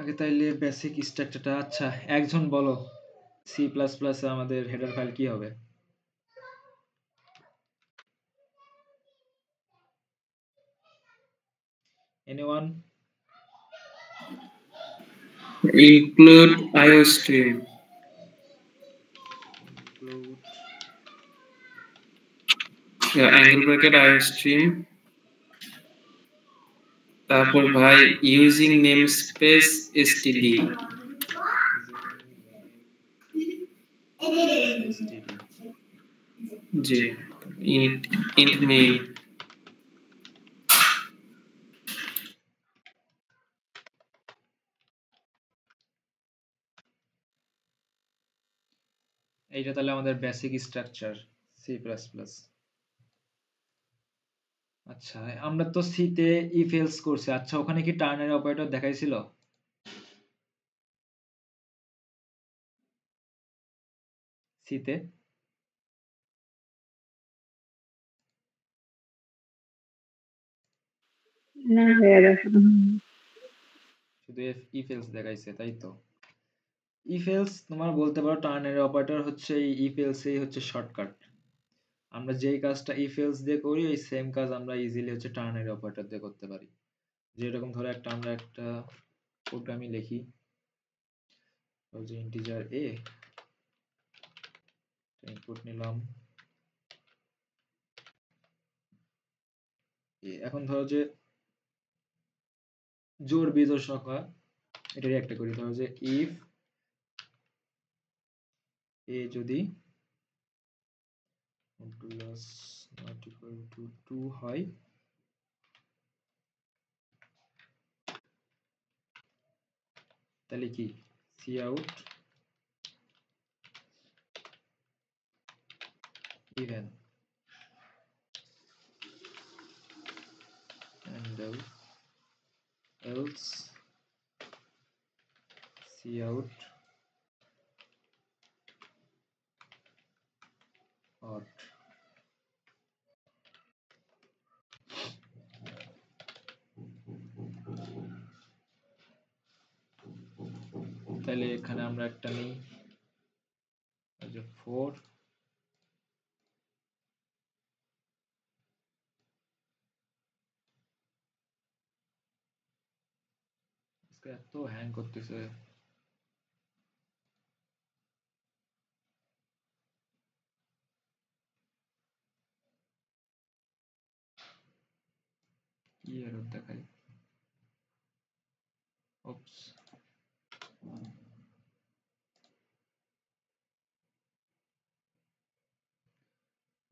আগে তাইলে বেসিক স্ট্রাকচারটা, আচ্ছা একজন বলো সি প্লাস প্লাস আমাদের হেডার ফাইল কি হবে? Anyone? include IOStream. include angle bracket IOStream. তারপর ভাই ইউজিং নেমস্পেস std জি int main এইটা তাহলে আমাদের basic structure C plus plus. আচ্ছা আমরা তো সি তে ইফ এলস করছি, আচ্ছা ওখানে কি টার্নারি অপারেটর দেখাইছিল? সি তে না ভাইয়া দেখানো হয়নি। শুধু ইফ এলস দেখাইছে, তাই তো? ইফ এলস তোমার বলতে পারো টার্নারি অপারেটর হচ্ছে এই ইফ এলসেই হচ্ছে শর্টকাট। আমরা যেই কাজটা ইফ এলস দিয়ে করি ওই সেম কাজ আমরা ইজিলি হচ্ছে টার্নারি অপারেটর দিয়ে করতে পারি। যেরকম ধরো আমরা একটা প্রোগ্রামই লিখি, যে ইন্টিজার এ ইনপুট নিলাম, এখন ধরো যে জোড় বিজোড় সংখ্যা এটারই একটা করি, ধরো যে ইফ এ যদি মডুলাস নট ইকুয়াল টু 2 হয়, তাহলে কি cout even and else see out odd. তাহলে এখানে আমরা একটা নেই, যে 4 এত হ্যাং করতেছে। কি এরর দেখাই? ওপস,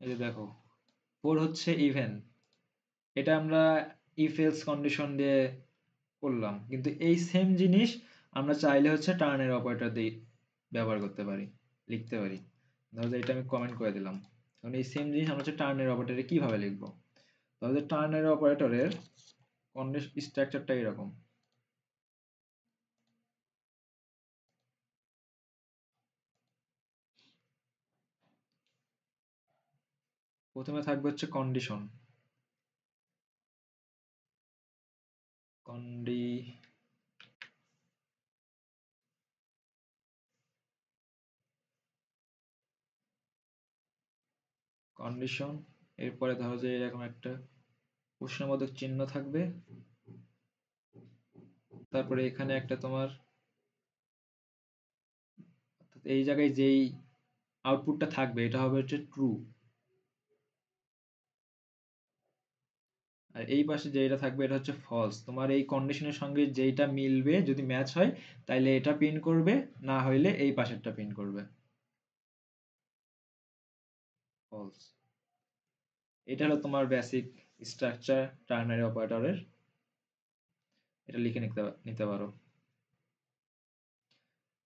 এই যে দেখো 4 হচ্ছে ইভেন, এটা আমরা ইফ এলস কন্ডিশন দিয়ে করলাম, কিন্তু এই সেম জিনিস আমরা চাইলে হচ্ছে টার্নের অপারেটর দিয়ে ব্যবহার করতে পারি, লিখতে পারি। ধরো যে এটা আমি কমেন্ট করে দিলাম, কারণ এই সেম জিনিস আমরা হচ্ছে টার্নের অপারেটরে কিভাবে লিখবো। ধরো যে টার্নের অপারেটরের কন্ডিশন স্ট্রাকচারটা এরকম, প্রথমে থাকবে হচ্ছে কন্ডিশন, কন্ডিশন, এরপরে ধরো যে এরকম একটা প্রশ্নবোধক চিহ্ন থাকবে, তারপরে এখানে একটা তোমার এই জায়গায় যেই আউটপুটটা থাকবে এটা হবে হচ্ছে ট্রু, আর এই পাশে যেটা থাকবে এটা হচ্ছে ফলস। তোমার এই কন্ডিশনের সঙ্গে যেইটা মিলবে যদি ম্যাচ হয় তাহলে এটা প্রিন্ট করবে, না হইলে এই পাশেরটা প্রিন্ট করবে ফলস। এটা হলো তোমার বেসিক স্ট্রাকচার টার্নারি অপারেটরের, এটা লিখে নিতে পারো।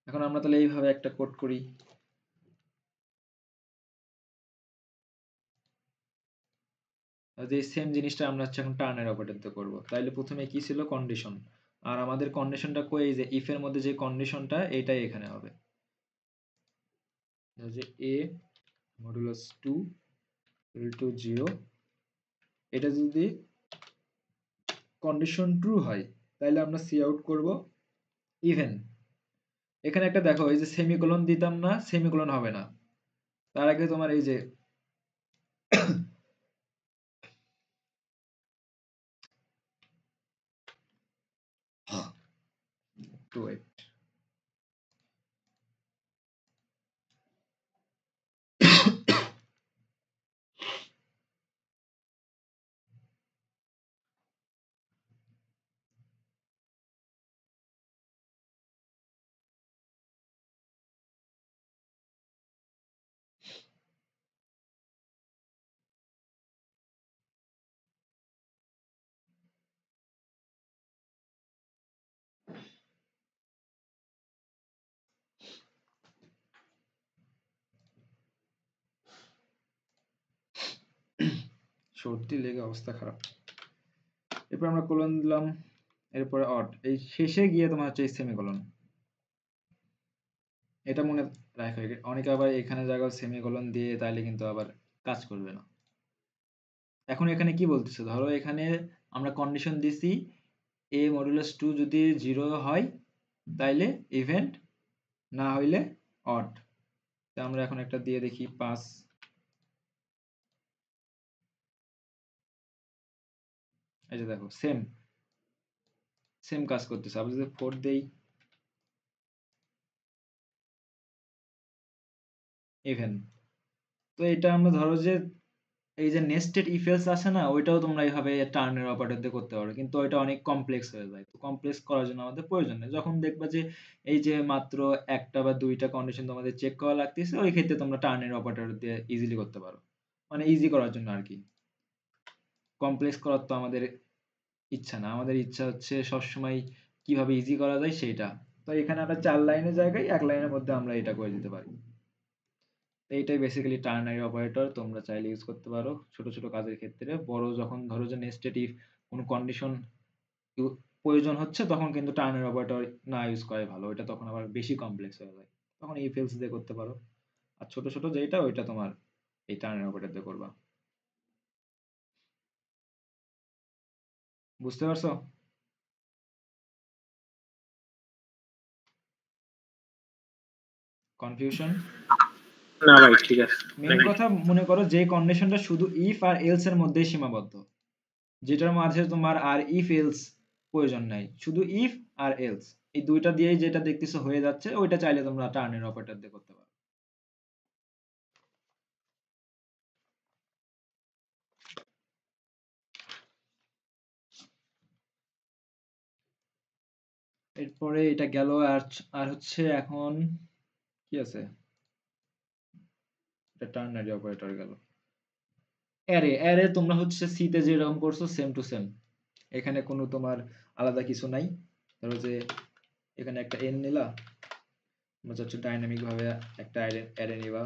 এখন আমরা তাহলে এইভাবে একটা কোড করি, যে সেম জিনিসটা আমরা হচ্ছে এখন টার্নারি অপারেটর দিয়ে করবো। তাইলে প্রথমে কি ছিল কন্ডিশন, আর আমাদের কন্ডিশনটা কই, যে ইফ এর মধ্যে যে কন্ডিশনটা এটাই এখানে হবে, যে a মডুলাস 2 ইকুয়াল টু 0, এটা যদি কন্ডিশন ট্রু হয় তাহলে আমরা সি আউট করব ইভেন এখানে একটা দেখো, এই যে সেমিকোলন দিতাম না, সেমিকোলন হবে না। তার আগে তোমার এই যে একটু wait। সর্দি লেগে অবস্থা খারাপ। এরপর আমরা কোলন দিলাম, এরপরে অড, এই শেষে গিয়ে তোমার হচ্ছে সেমিকোলন। এটা মনে রাখো, অনেকে আবার এখানে জায়গায় সেমিকোলন দিয়ে তাইলে কিন্তু আবার কাজ করবে না। এখন এখানে কি বলতেছে, ধরো এখানে আমরা কন্ডিশন দিছি a মডুলাস 2 যদি 0 হয় তাইলে ইভেন্ট, না হইলে অড। তা আমরা এখন একটা দিয়ে দেখি 5। এই যে দেখো সেম সেম কাজ করতেছে। আবার যদি 4 দেই, ইভেন। তো এটা আমরা ধরো যে এই যে নেস্টেড ইফ এলস আছে না, ওইটাও তোমরা এইভাবে টার্নের অপারেটর দিয়ে করতে পারো, কিন্তু ওইটা অনেক কমপ্লেক্স হয়ে যায়। তো কমপ্লেক্স করার জন্য আমাদের প্রয়োজন নেই। যখন দেখবা যে এই যে মাত্র একটা বা দুইটা কন্ডিশন তোমাদের চেক করা লাগতেছে, ওই ক্ষেত্রে তোমরা টার্নের অপারেটর দিয়ে ইজিলি করতে পারো, মানে ইজি করার জন্য আর কি। কমপ্লেক্স করার তো আমাদের ইচ্ছা না, আমাদের ইচ্ছা হচ্ছে সবসময় কিভাবে ইজি করা যায় সেইটা। তো এখানে আমরা 4 লাইনের জায়গায় 1 লাইনের মধ্যে আমরা এটা করে দিতে পারি। তো এইটাই বেসিক্যালি টার্নারি অপারেটর, তোমরা চাইলে ইউজ করতে পারো ছোট ছোট কাজের ক্ষেত্রে। বড় যখন ধরো যে নেস্টেড ইফ কোনো কন্ডিশন প্রয়োজন হচ্ছে, তখন কিন্তু টার্নারি অপারেটর না ইউজ করাই ভালো, ওইটা তখন আবার বেশি কমপ্লেক্স হয়ে যায়। তখন ইফ এলস দিয়ে করতে পারো। আর ছোট ছোট যেটা, ওইটা তোমার এই টার্নারি অপারেটর দিয়ে করবা। বুঝতে পারছো? কনফিউশন? না ভাই ঠিক আছে, মেন কথা মনে করো যে কন্ডিশনটা শুধু ইফ আর এলস এর মধ্যেই সীমাবদ্ধ, যেটার মাঝে তোমার আর ইফ এলস প্রয়োজন নাই, শুধু ইফ আর এলস, এই দুইটা দিয়েই যেটা দেখতেছো হয়ে যাচ্ছে, ওইটা চাইলে তোমরা টার্নের অপারেটর দিয়ে করতে পারো। এরপরে এটা গেল। আর আর হচ্ছে এখন কি আছে, এটা টার্নারি অপারেটর গেল। অ্যারে, অ্যারে তোমরা হচ্ছে সি তে যেরকম করছো সেম টু সেম, এখানে কোনো তোমার আলাদা কিছু নাই। ধরো যে এখানে একটা এন নিলা, তোমরা হচ্ছে ডাইনামিক ভাবে একটা অ্যারে নিবা,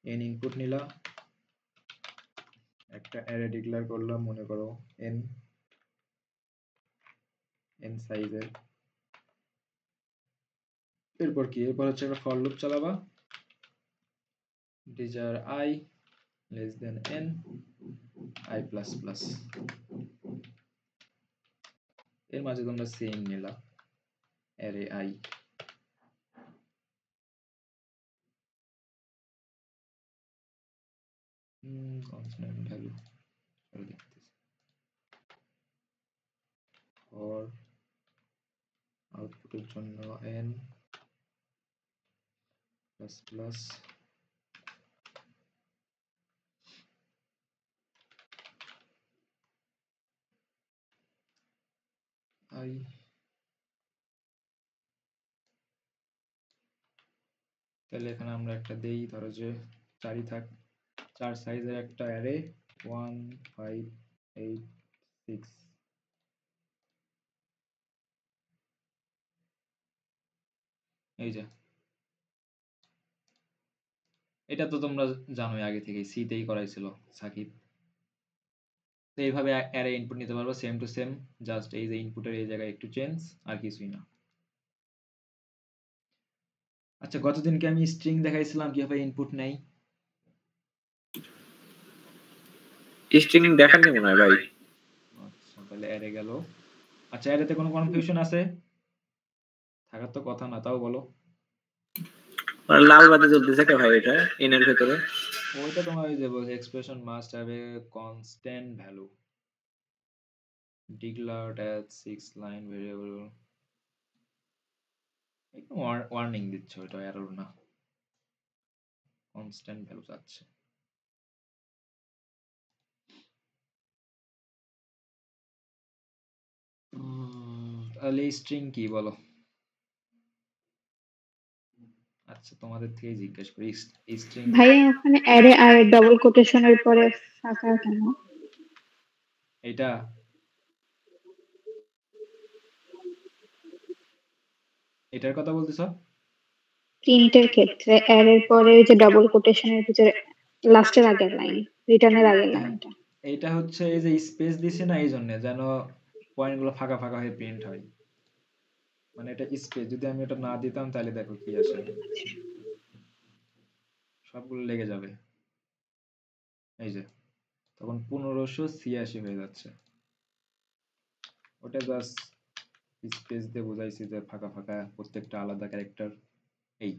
এন ইনপুট নিলা, একটা অ্যারে ডিক্লেয়ার করলাম, মনে করো এন, এন সাইজের। এরপর কি, এরপর হচ্ছে একটা ফর লুপ চালাবা, ডিজার I less than N I plus plus, এর মাঝে তোমরা সেম নিলা অ্যারে আই। কনস্ট্যান্ট ভ্যালু দেখতেছি, ফর আউটপুটের জন্য এন প্লাস প্লাস আই। তাহলে এখানে আমরা একটা দেই, ধরো যে 4ই থাক, 4 সাইজের একটা অ্যারে 1 5 8 6। এই যে এটা তো তোমরা জানোই আগে থেকে, সি তেই করাইছিল সাকিব। তো এইভাবে অ্যারে ইনপুট নিতে পারবো সেম টু সেম, জাস্ট এই যে ইনপুটের এই জায়গায় একটু চেঞ্জ, আর কিছুই না। আচ্ছা, গতদিনকে আমি স্ট্রিং দেখাইছিলাম কিভাবে ইনপুট নেই। স্ট্রিং দেখাননি মনে হয় ভাই। আচ্ছা, তাহলে অ্যারে গেল। আচ্ছা, অ্যারেতে কোনো কনফিউশন আছে? থাকার তো কথা না, তাও বলো। আর লাল বাতি জ্বলতেছে কে ভাই এটা ইনের ভেতরে? ওইটা তোমার ওই যে বলছে expression must have a constant value declared as 6 line variable. একটু ওয়ার্নিং দিচ্ছে, ওইটা এরর না, কনস্ট্যান্ট ভ্যালু চাচ্ছে। তাহলে স্ট্রিং কি বলো? আচ্ছা তোমাদের থেকে জিজ্ঞেস করি, স্ট্রিং ভাইয়া ওখানে অ্যারে আর ডবল কোটেশনের পরে ফাঁকা কেন? এটা এটার কথা বলতেছ? প্রিন্টের ক্ষেত্রে অ্যারের পরে ওই যে ডবল কোটেশনের ভিতরে লাস্টের আগের লাইন, রিটার্নের আগের হ্যাঁ, লাইনটা। এইটা হচ্ছে এই যে স্পেস দিছি না, এই জন্য যেন পয়েন্টগুলো ফাঁকা ফাঁকা হয়ে প্রিন্ট হয়। মানে এটা স্পেস, যদি আমি এটা না দিতাম তাহলে দেখো কি আসে, সবগুলো লেগে যাবে। এই যে তখন 1586 হয়ে যাচ্ছে। ওটা জাস্ট স্পেস দিয়ে বোঝাইছি যে ফাঁকা ফাঁকা প্রত্যেকটা আলাদা ক্যারেক্টার। এই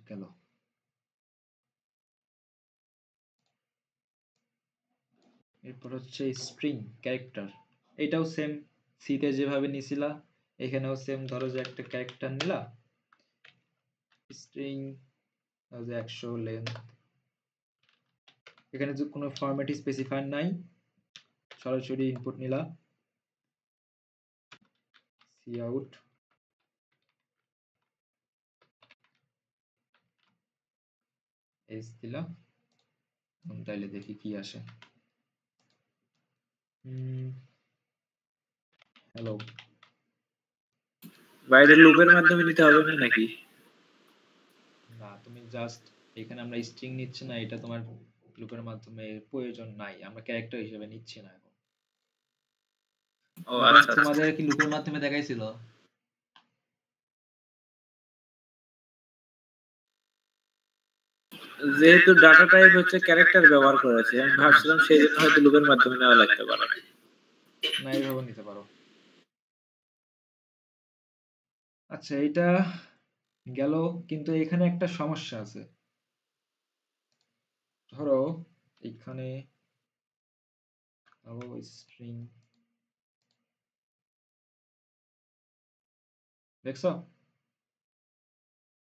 গেল। এরপর হচ্ছে স্ট্রিং ক্যারেক্টার। এটাও সেম, সিতে যেভাবে নিছিলা এখানেও সেম। ধরো যে একটা ক্যারেক্টার নিলা, স্ট্রিং 100 লেন্থ, এখানে যে কোনো ফরম্যাট স্পেসিফায়ার নাই, সরাসরি ইনপুট নিলা, কাউট এস দিলা, তাইলে দেখি কি আসে। হ্যালো। বাইরে লুপের মাধ্যমে নিতে হবে না নাকি? না, তুমি জাস্ট এখানে আমরা স্ট্রিং নিচ্ছি না, এটা তোমার লুপের মাধ্যমে প্রয়োজন নাই, আমরা ক্যারেক্টার হিসেবে নিচ্ছি না এখন। ও আচ্ছা আচ্ছা। তোমাদের কি লুপের মাধ্যমে দেখাইছিল? যেহেতু ডাটা টাইপ হচ্ছে ক্যারেক্টার ব্যবহার করেছে, আমি ভাবছিলাম সেই জন্য হয়তো লুপের মাধ্যমে নেওয়া লাগতে পারে। না, এইভাবে নিতে পারো। আচ্ছা এটা গেল, কিন্তু এখানে একটা সমস্যা আছে। ধরো এখানে স্ট্রিং দেখছো,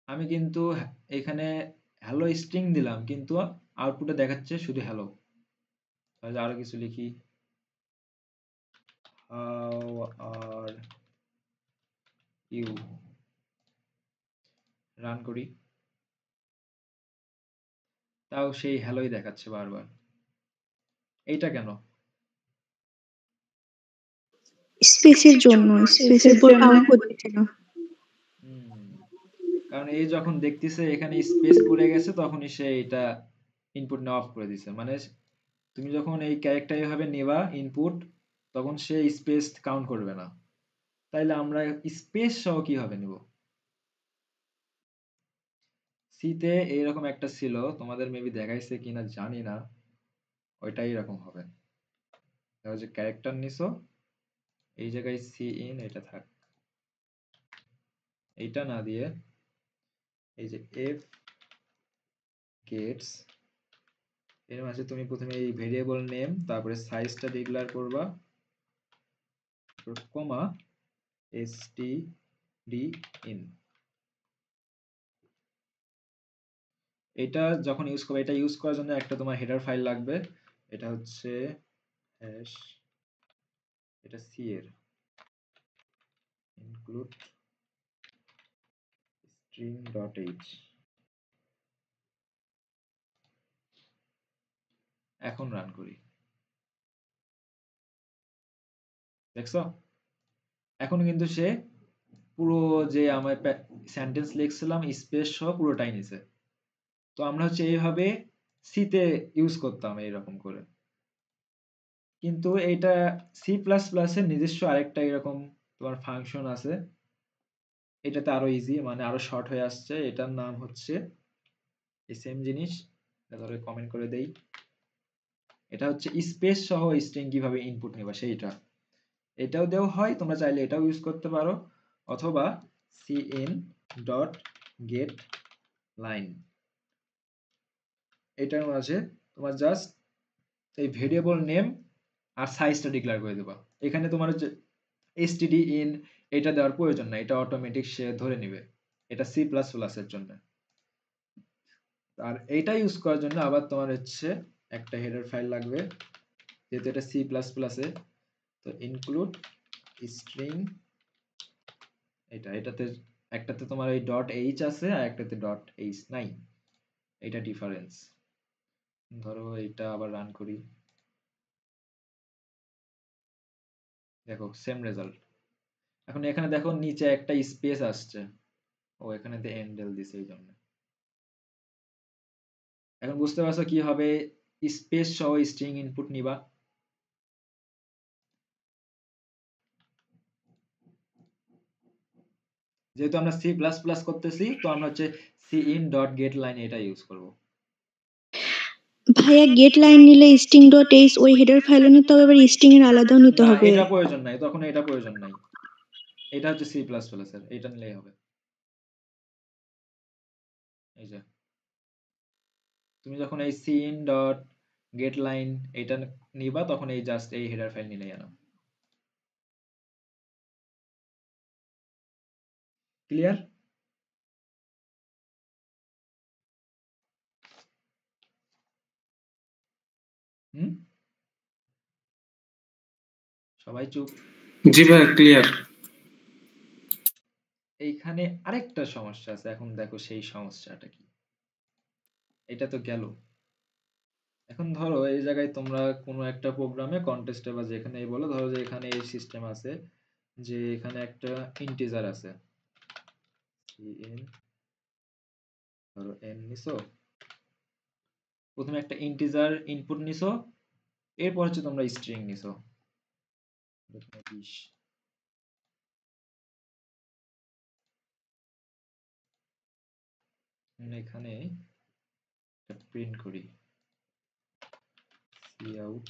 আমি কিন্তু এখানে হ্যালো স্ট্রিং দিলাম, কিন্তু আউটপুটে দেখাচ্ছে শুধু হ্যালো। তাহলে আরো কিছু লিখি, হাউ আর ইউ, রান করি, তাও সেই হ্যালোই দেখাচ্ছে বারবার। এইটা কেন? স্পেসের জন্য, স্পেসের পর জন্য আউটপুট দিচ্ছে না। কারণ এই যখন দেখতেছে এখানে স্পেস পড়ে গেছে, তখনই সে এটা ইনপুট নেওয়া অফ করে দিছে। মানে তুমি যখন এই ক্যারেক্টার এভাবে নেবা ইনপুট, তখন সে স্পেস কাউন্ট করবে না। তাইলে আমরা স্পেস সহ কিভাবে নিব? সিতে এইরকম একটা ছিল, তোমাদের মেবি দেখাইছে কিনা জানি না, ওইটাই এরকম হবে। দেখো যে ক্যারেক্টার নিছো, এই জায়গায় সি ইন এটা থাক, এইটা না দিয়ে এই যে এফ গেটস, এর মাঝে তুমি প্রথমে এই ভেরিয়েবল নেম, তারপরে সাইজটা ডিক্লেয়ার করবা, কমা std in। এটা যখন ইউজ করবে, এটা ইউজ করার জন্য একটা তোমার হেডার ফাইল লাগবে। এটা হচ্ছে হ্যাশ, এটা সি এর include string.h। এখন রান করি, দেখছো এখন কিন্তু সে পুরো যে আমার সেন্টেন্স লিখছিলাম স্পেস সহ পুরোটাই নিছে। তো আমরা হচ্ছে এইভাবে সিতে ইউজ করতাম এইরকম করে। কিন্তু এইটা সি প্লাস প্লাসের নিজস্ব আরেকটা এরকম তোমার ফাংশন আছে, এটাতে আরো ইজি, মানে আরো শর্ট হয়ে আসছে। এটার নাম হচ্ছে এই সেম জিনিস, ধরে কমেন্ট করে দেই, এটা হচ্ছে স্পেস সহ স্ট্রিং কিভাবে ইনপুট নেবা সেইটা। এটাও দেওয়া হয়, তোমরা চাইলে এটাও ইউজ করতে পারো, অথবা cin ডট গেট লাইন, এটার মাঝে তোমার জাস্ট এই ভেরিয়েবল নেম আর সাইজটা ডিক্লেয়ার করে দেবা। এখানে তোমার হচ্ছে std in এটা দেওয়ার প্রয়োজন না, এটা অটোমেটিক সে ধরে নেবে। এটা সি প্লাস প্লাসের জন্য। আর এইটা ইউজ করার জন্য আবার তোমার হচ্ছে একটা হেডার ফাইল লাগবে, যেহেতু এটা সি প্লাস প্লাসে। তো ইনক্লুড স্ট্রিং, এটাতে একটাতে তোমার এই ডট এইচ আছে আর একটাতে ডট এইচ নাই, এটা ডিফারেন্স। ধরো এটা আবার রান করি, দেখো সেম রেজাল্ট। এখন এখানে দেখো নিচে একটা স্পেস আসছে, ও এখানে এন্ডেল দিছে এই জন্য। এখন বুঝতে পারছো কি হবে স্পেস সহ স্ট্রিং ইনপুট নিবা। যেহেতু আমরা সি প্লাস প্লাস করতেছি, তো আমরা হচ্ছে cin ডট গেট লাইন এটা ইউজ করব। ভাইয়া গেট লাইন নিলে স্ট্রিং ডট এইচ ওই হেডার ফাইলও নিতে হবে, আবার স্ট্রিং এর আলাদাও নিতে না, হবে। এটা প্রয়োজন নাই, তখন এটা প্রয়োজন নাই, এটা হচ্ছে সি প্লাস প্লাস এর, এটা নিলেই হবে। এই যে তুমি যখন এই cin ডট গেট লাইন এটা নিবা, তখন এই জাস্ট এই হেডার ফাইল নিলেই আনো। ক্লিয়ার? হুম, সবাই চুপ। জি ভাই ক্লিয়ার। এইখানে আরেকটা সমস্যা আছে, এখন দেখো সেই সমস্যাটা কি। এটা তো গেল। এখন ধরো এই জায়গায় তোমরা কোনো একটা প্রোগ্রামে কন্টেস্টে বা যেখানেই বলো, ধরো যে এখানে এই সিস্টেম আছে যে এখানে একটা ইন্টিজার আছে, ধরো n নিছো, প্রথমে একটা ইন্টিজার ইনপুট নিছো, এরপর হচ্ছে তোমরা স্ট্রিং নিছো 20। এখানে প্রিন্ট করি cout,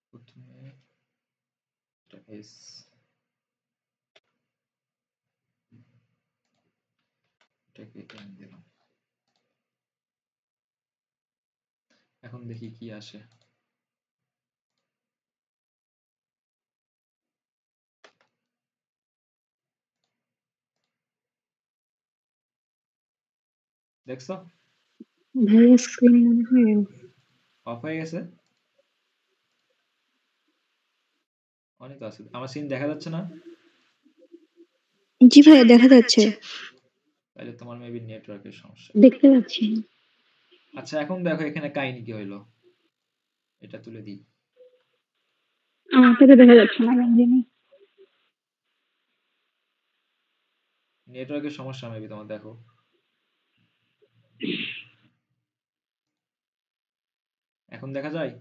প্রথমে s, এটাকে n দিলাম। এখন দেখি কি আসে। দেখছো ভাইয়া স্ক্রিন মনে হয় অফ হয়ে গেছে, অনেক আছে। আমার সিন দেখা যাচ্ছে না? জি ভাইয়া দেখা যাচ্ছে। তাহলে তোমার মেবি নেটওয়ার্কের সমস্যা। দেখতে পাচ্ছি। আচ্ছা এখন দেখো এখানে কাহিনী কি হইলো, এটা তুলে দিই। আমাকে তো দেখা যাচ্ছে না রঞ্জিনী। নেটওয়ার্কের সমস্যা মেবি তোমার, দেখো এখন দেখা যায়?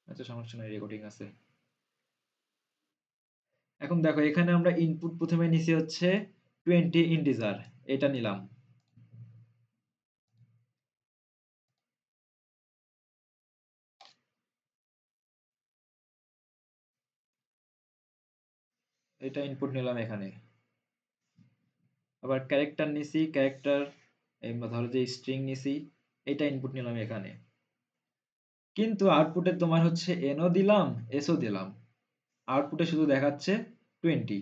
আচ্ছা সমস্যা নাই, রেকর্ডিং আছে। এখন দেখো এখানে আমরা ইনপুট প্রথমে নিছি হচ্ছে 20 ইন্টিজার, এটা নিলাম। এটা ইনপুট নিলাম এখানে। আবার ক্যারেক্টার নিছি, ক্যারেক্টার ধরো যে স্ট্রিং নিছি, এটা ইনপুট নিলাম এখানে। কিন্তু আউটপুটে তোমার হচ্ছে এনও দিলাম, এসও দিলাম, আউটপুটে শুধু দেখাচ্ছে 20।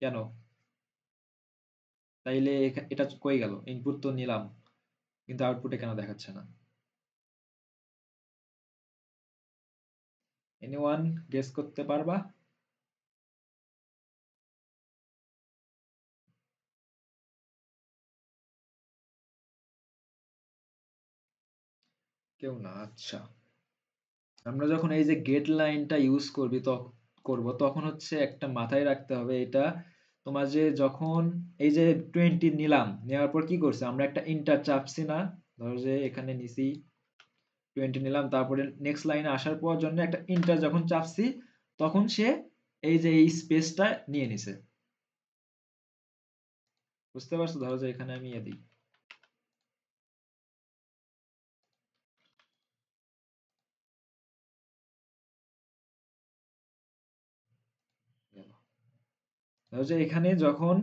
কেন? তাইলে এটা কই গেল? ইনপুট তো নিলাম কিন্তু আউটপুটে কেন দেখাচ্ছে না? এনিওয়ান গেস করতে পারবা? কেউ না, আচ্ছা। আমরা যখন এই যে গেট লাইনটা ইউজ করব তখন হচ্ছে একটা মাথায় রাখতে হবে, এটা তোমার যে যখন এই যে 20 নিলাম, নেওয়ার পর কি করছে, আমরা একটা ইন্টার চাপছি না, ধরো যে এখানে নিছি 20 নিলাম, তারপরে নেক্সট লাইনে আসার পর জন্য একটা ইন্টার যখন চাপছি, তখন সে এই যে এই স্পেসটা নিয়ে নিছে। বুঝতে পারছো? ধরো যে এখানে আমি দিই, ধরো যে এখানে যখন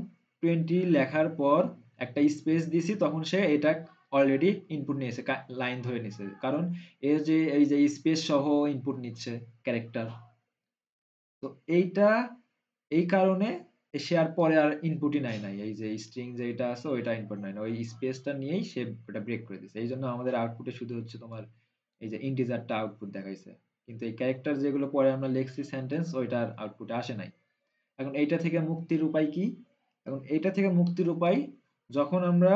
20 লেখার পর একটা স্পেস দিছি, তখন সে এটা অলরেডি ইনপুট নিয়েছে, লাইন ধরে নিছে, কারণ এর যে এই যে স্পেস সহ ইনপুট নিচ্ছে ক্যারেক্টার। তো এইটা এই কারণে সে আর পরে আর ইনপুটই নাই, এই যে স্ট্রিং যেটা আছে ওইটা ইনপুট নাই না, ওই স্পেসটা নিয়েই সে ওটা ব্রেক করে দিছে। এই জন্য আমাদের আউটপুটে শুধু হচ্ছে তোমার এই যে ইন্টিজারটা আউটপুট দেখাইছে, কিন্তু এই ক্যারেক্টার যেগুলো পরে আমরা লিখছি সেন্টেন্স, ওইটার আউটপুটে আসে নাই। এখন এইটা থেকে মুক্তির উপায় কি? এখন এইটা থেকে মুক্তির উপায়, যখন আমরা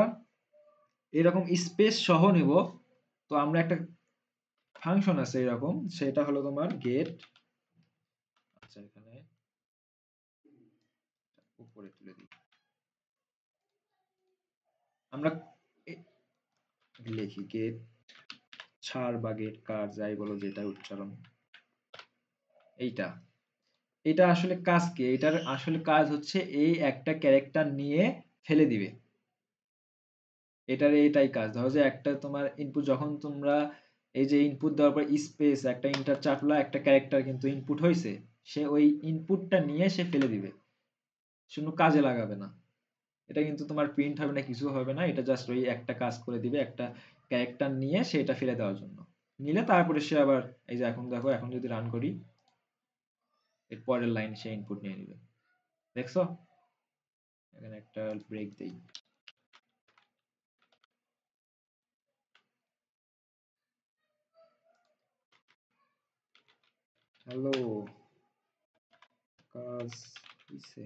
এরকম স্পেস সহ নেব, তো আমরা একটা ফাংশন আছে এরকম, সেটা হলো তোমার গেট। আচ্ছা, এখানে উপরে তুলে দিই, আমরা লিখি গেট ছাড় বা গেট কার, যাই বলো যেটা উচ্চারণ। এইটা এটা আসলে কাজ কি? এটার আসলে কাজ হচ্ছে এই একটা ক্যারেক্টার নিয়ে ফেলে দিবে, এটার এটাই কাজ। ধরো যে একটা তোমার ইনপুট, যখন তোমরা এই যে ইনপুট দেওয়ার পর স্পেস একটা ইন্টার চাপলা, একটা ক্যারেক্টার কিন্তু ইনপুট হয়েছে, সে ওই ইনপুটটা নিয়ে সে ফেলে দিবে, শুধু কাজে লাগাবে না। এটা কিন্তু তোমার প্রিন্ট হবে না, কিছু হবে না, এটা জাস্ট ওই একটা কাজ করে দিবে, একটা ক্যারেক্টার নিয়ে সেটা ফেলে দেওয়ার জন্য। নিলে তারপরে সে আবার এই যে এখন দেখো, এখন যদি রান করি, এর পরের লাইন সে ইনপুট নিয়ে নিবে। দেখছো? এখানে একটা ব্রেক দেই। হ্যালো, কাজ হইছে?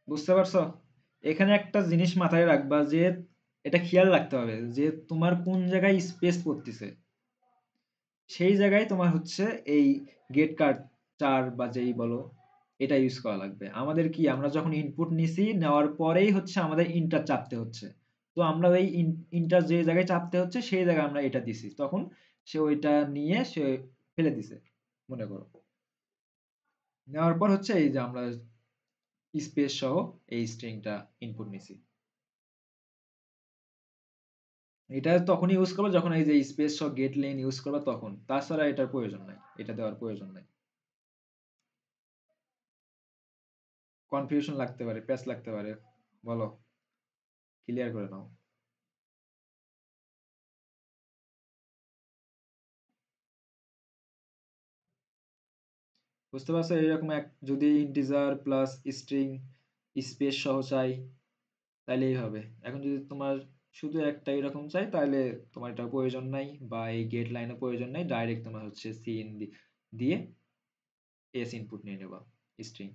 বুঝতে পারছো? এখানে একটা জিনিস মাথায় রাখবা, যে এটা খেয়াল রাখতে হবে যে তোমার কোন জায়গায় স্পেস পড়তেছে, সেই জায়গায় তোমার হচ্ছে এই গেট কার্ড 4 বা যেই বলো, এটা ইউজ করা লাগবে। আমাদের কি, আমরা যখন ইনপুট নিছি, নেওয়ার পরেই হচ্ছে আমাদের ইন্টার চাপতে হচ্ছে, তো আমরা ওই ইন্টার যে জায়গায় চাপতে হচ্ছে সেই জায়গায় আমরা এটা দিছি, তখন সে ওইটা নিয়ে সে ফেলে দিছে মনে করো। নেওয়ার পর হচ্ছে এই যে আমরা স্পেস সহ এই স্ট্রিংটা ইনপুট নিছি। এটা তখনই ইউজ করবো যখন এই যে স্পেস সহ গেট লেন ইউজ করবা তখন, তাছাড়া এটার প্রয়োজন নাই, এটা দেওয়ার প্রয়োজন নাই। কনফিউশন লাগতে পারে, প্যাচ লাগতে পারে, বলো, ক্লিয়ার করে নাও। বুঝতে পারছো? এরকম এক যদি ইন্টিজার প্লাস স্ট্রিং স্পেস সহ চাই, তাইলেই হবে। এখন যদি তোমার শুধু একটা এরকম চাই, তাহলে তোমার এটা প্রয়োজন নাই, বা এই গেট লাইনও প্রয়োজন নাই, ডাইরেক্ট তোমার হচ্ছে সিন দিয়ে এস ইনপুট নিয়ে নেবা স্ট্রিং,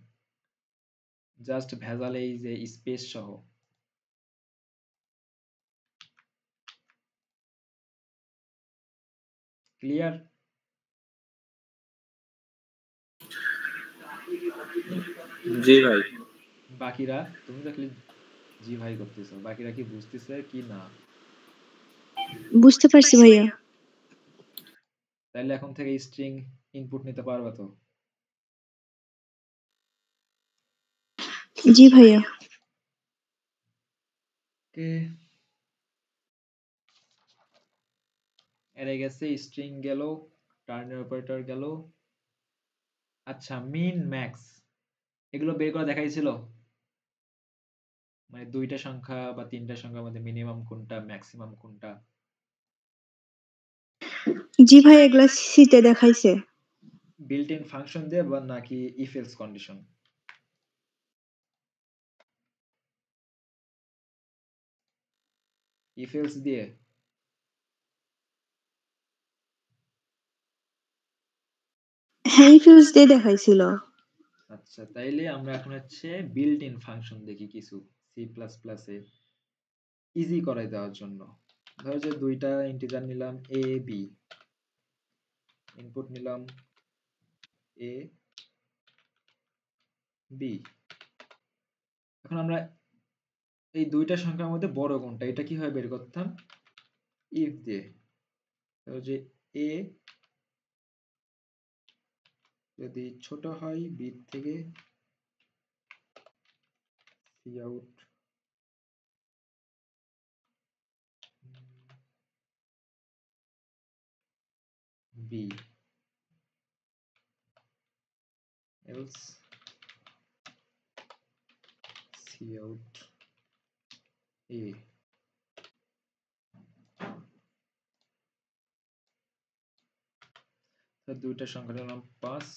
জাস্ট ভেজাল এই যে স্পেস সহ। ক্লিয়ার? জি ভাই। বাকিরা, তুমি তো খালি জি ভাই করতেছো, বাকিরা কি বুঝতেছে কি না? বুঝতে পারছি ভাইয়া। তাহলে এখন থেকে স্ট্রিং ইনপুট নিতে পারবা তো? জি ভাইয়া। কে এরে গেছে, স্ট্রিং গেল, টার্নের অপারেটর গেল। আচ্ছা, মিন ম্যাক্স এগুলো বের করা দেখাইছিল, মানে দুইটা সংখ্যা বা তিনটা সংখ্যার মধ্যে মিনিমাম কোনটা, ম্যাক্সিমাম কোনটা? জি ভাই, এগুলা সিতে দেখাইছে। বিল্ট ইন ফাংশন দিয়ে বা নাকি if else condition? If else দিয়ে? হ্যাঁ, ফিউজ দিয়ে দেখাইছিল। আচ্ছা, তাইলে আমরা এখন হচ্ছে বিল্ট ইন ফাংশন দেখি কিছু সি প্লাস প্লাসে ইজি করাই দেওয়ার জন্য। ধরো যে দুইটা ইন্টিজার নিলাম এ বি, ইনপুট নিলাম এ বি। এখন আমরা এই দুইটা সংখ্যার মধ্যে বড় কোনটা, এটা কিভাবে বের করতাম? ইফ দিয়ে। তো যে a যদি ছোট হয় b থেকে, cout b else cout a। তো দুইটা সংখ্যা নিলাম 5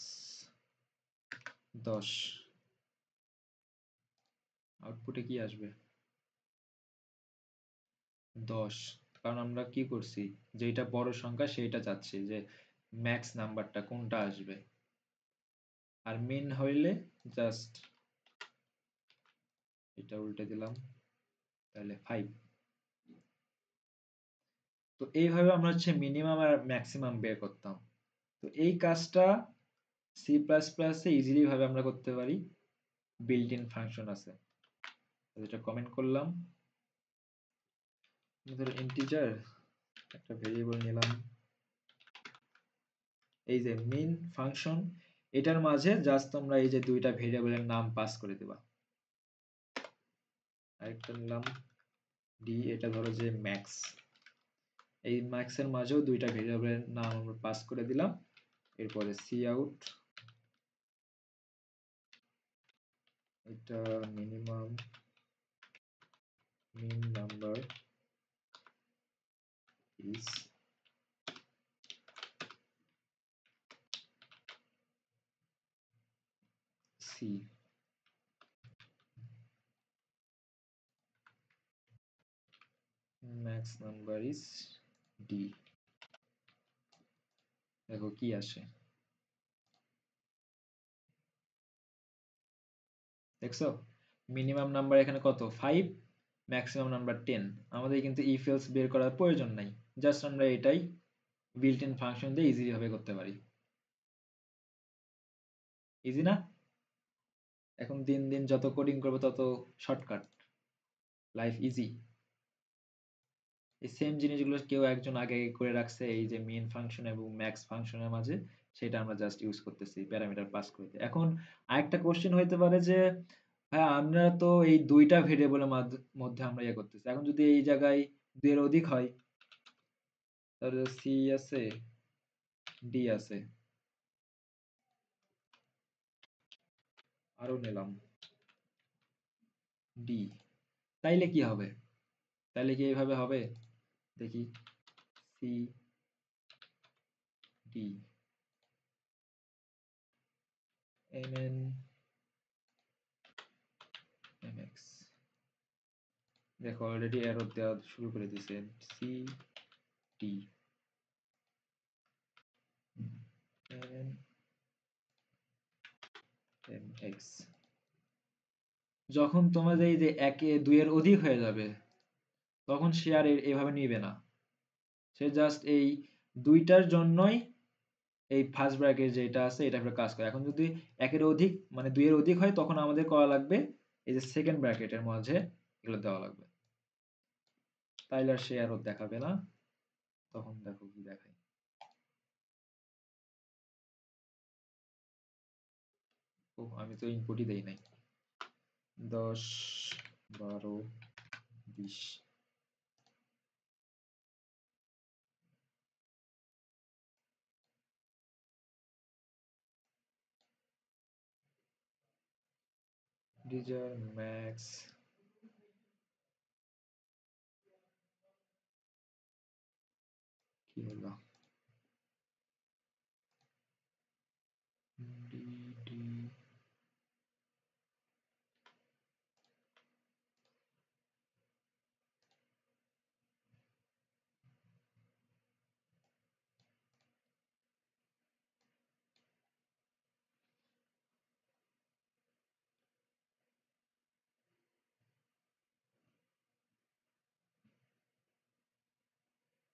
10, আউটপুটে কি আসবে 10, কারণ আমরা কি করছি, যেটা বড় সংখ্যা সেইটা চাচ্ছি, যে ম্যাক্স নাম্বারটা কোনটা আসবে। আর মিন হইলে জাস্ট এটা উল্টে দিলাম, তাহলে 5। তো এইভাবে আমরা হচ্ছে মিনিমাম আর ম্যাক্সিমাম বের করতাম। তো এই কাজটা সি প্লাস প্লাসে ইজিলি ভাবে আমরা করতে পারি, বিল্ট ইন ফাংশন আছে। এটা কমেন্ট করলাম, ধরো ইন্টিজার একটা ভেরিয়েবল নিলাম, এই যে মেইন ফাংশন, এটার মাঝে জাস্ট তোমরা এই যে দুইটা ভেরিয়েবলের নাম পাস করে দিবা। আরেকটা নিলাম ডি, এটা ধরো যে ম্যাক্স, এই ম্যাক্স এর মাঝেও দুইটা ভেরিয়েবলের নাম আমরা পাস করে দিলাম। এরপরে সি আউট, এটা minimum min number is C, max number is D. দেখো কি আসে, দেখছো মিনিমাম নাম্বার এখানে কত 5, ম্যাক্সিমাম নাম্বার 10। আমাদের কিন্তু ইফ এলস বের করার প্রয়োজন নাই, জাস্ট আমরা এটাই বিল্ট ইন ফাংশন দিয়ে ইজিলি ভাবে করতে পারি। ইজি না? এখন দিন দিন যত কোডিং করবো তত শর্টকাট, লাইফ ইজি। এই সেম জিনিসগুলো কেউ একজন আগে করে রাখছে, এই যে মেইন ফাংশন এবং ম্যাক্স ফাংশনের মাঝে, সেটা আমরা জাস্ট ইউজ করতেছি প্যারামিটার পাস করতে। এখন আরেকটা কোশ্চেন হইতে পারে যে হ্যাঁ আমরা তো এই দুইটা ভেরিয়েবলের মধ্যে আমরা ইয়ে করতেছি, এখন যদি এই জায়গায় দুইয়ের অধিক হয়, তাহলে সি আছে ডি আছে, আরো নিলাম ডি, তাইলে কি হবে? তাইলে কি এইভাবে হবে? দেখি, C D M N M X, দেখো অলরেডি এরর দেওয়া শুরু করে দিয়েছে, C D M M X. যখন তোমাদের এই যে একে দুইয়ের অধিক হয়ে যাবে, তখন সে আর এভাবে নিবে না, সে জাস্ট এই দুইটার জন্যই এই ফার্স্ট ব্র্যাকেট যেটা আছে এটা করে কাজ করে। এখন যদি একের অধিক মানে দুইয়ের অধিক হয়, তখন আমাদের করা লাগবে এই যে সেকেন্ড ব্র্যাকেটের মাঝে এগুলো দেওয়া লাগবে, তাইলে আর সে আরো দেখাবে না। তখন দেখো কি দেখায়, ও আমি তো ইনপুটই দেই নাই, 10 12 20। ডিজার ম্যাক্স কি হলো, D D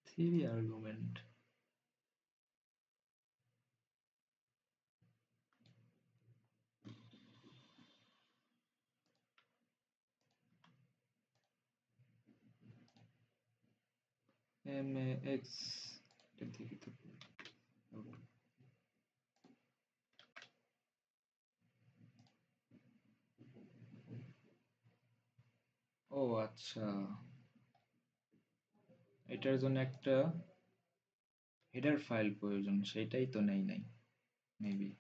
three argument, M X দেখি তো। ও আচ্ছা, এটার জন্য একটা হেডার ফাইল প্রয়োজন, সেটাই তো নেই নাই মেবি।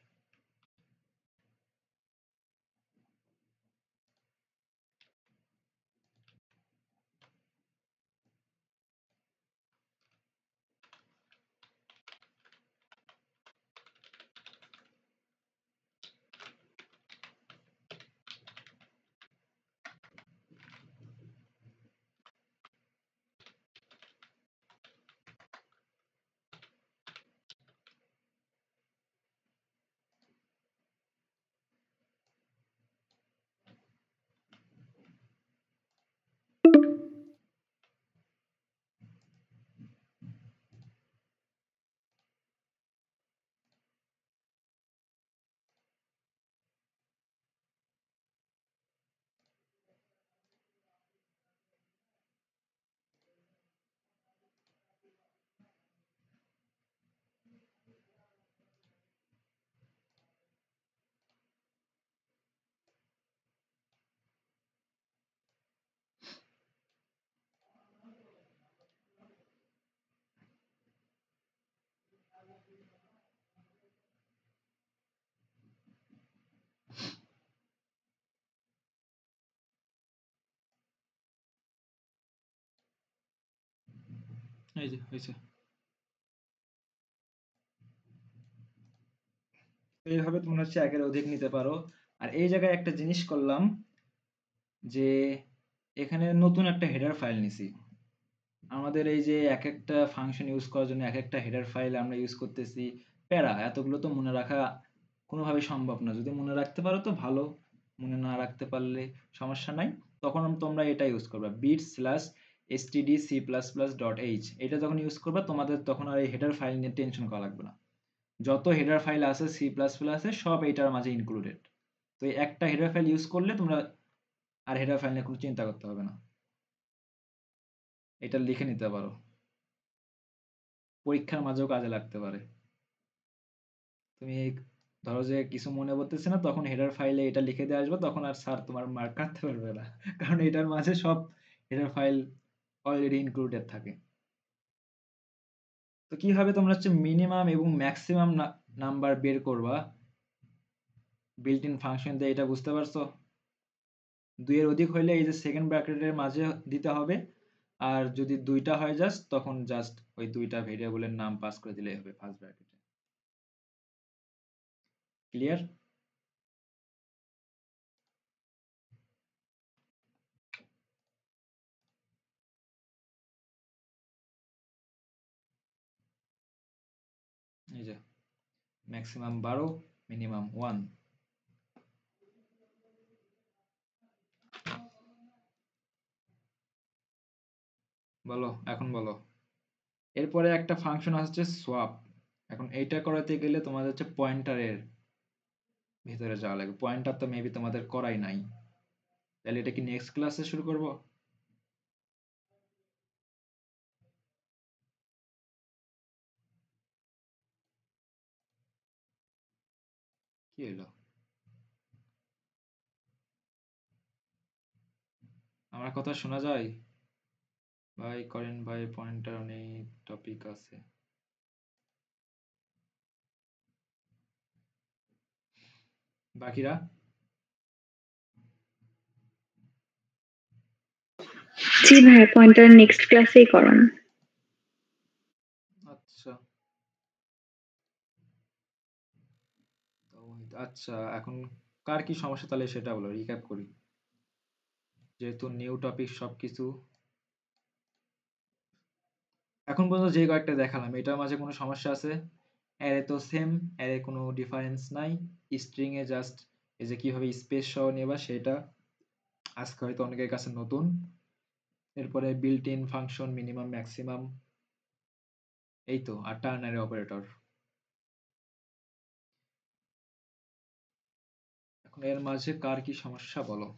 এই যে হয়েছে। এইভাবে তোমরা হচ্ছে একের অধিক নিতে পারো। আর এই জায়গায় একটা জিনিস করলাম যে এখানে নতুন একটা হেডার ফাইল নিছি। আমাদের এই যে এক একটা ফাংশন ইউজ করার জন্য এক একটা হেডার ফাইল আমরা ইউজ করতেছি, প্যারা এতগুলো তো মনে রাখা কোনোভাবেই সম্ভব না। যদি মনে রাখতে পারো তো ভালো, মনে না রাখতে পারলে সমস্যা নাই। তখন তোমরা এটা ইউজ করবা, বিট স্ল্যাশ std c++.h। এটা যখন ইউজ করবা তোমাদের তখন আর এই হেডার ফাইল নিয়ে টেনশন করা লাগবে না। যত হেডার ফাইল আছে সি প্লাস প্লাসে সব এইটার মাঝে ইনক্লুডেড। তো এই একটা হেডার ফাইল ইউজ করলে তোমরা আর হেডার ফাইল নিয়ে কোনো চিন্তা করতে হবে না। এটা লিখে নিতে পারো, পরীক্ষার মাঝেও কাজে লাগতে পারে। তুমি ধরো যে কিছু মনে পড়তেছে না, তখন হেডার ফাইলে এটা লিখে দিয়ে আসবে, তখন আর স্যার তোমার মার্ক কাটতে পারবে না, কারণ এটার মাঝে সব হেডার ফাইল অলরেডি ইনক্লুডেড থাকে। তো কিভাবে তোমরা হচ্ছে মিনিমাম এবং ম্যাক্সিমাম নাম্বার বের করবা বিল্ট ইন ফাংশন দিয়ে, এটা বুঝতে পারছো? 2 এর অধিক হইলে এই যে সেকেন্ড ব্র্যাকেটের মাঝে দিতে হবে, আর যদি 2টা হয় জাস্ট তখন জাস্ট ওই 2টা ভেরিয়েবলের নাম পাস করে দিলেই হবে ফার্স্ট ব্র্যাকেটে। ক্লিয়ার? এই যে ম্যাক্সিমাম 12, মিনিমাম 1। বলো, এখন বলো। এরপরে একটা ফাংশন আসছে সোয়াপ। এখন এইটা করাতে গেলে তোমাদের হচ্ছে পয়েন্টারের ভিতরে যাওয়া লাগবে। পয়েন্টার তো মেবি তোমাদের করাই নাই, তাহলে এটা কি নেক্সট ক্লাসে শুরু করব? কি হলো? আমার কথা শোনা যায়? ভাই করেন ভাই, পয়েন্টার অনেক টপিক আছে। বাকিরা? জি ভাই, পয়েন্টার নেক্সট ক্লাসেই করান। আচ্ছা আচ্ছা, এখন কার কি সমস্যা তাহলে সেটা বলো, রিক্যাপ করি। যেহেতু নিউ টপিক সবকিছু এখন পর্যন্ত যে কয়েকটা দেখালাম এটার মাঝে কোনো সমস্যা আছে? অ্যারে তো সেম, অ্যারে কোনো ডিফারেন্স নাই। স্ট্রিং এ জাস্ট এই যে কিভাবে স্পেস সহ নেবা সেটা আজকে হয়তো অনেকের কাছে নতুন। এরপরে built in function, minimum maximum, এই তো, আর টার্নারি অপারেটর। এখন এর মাঝে কার কি সমস্যা বলো।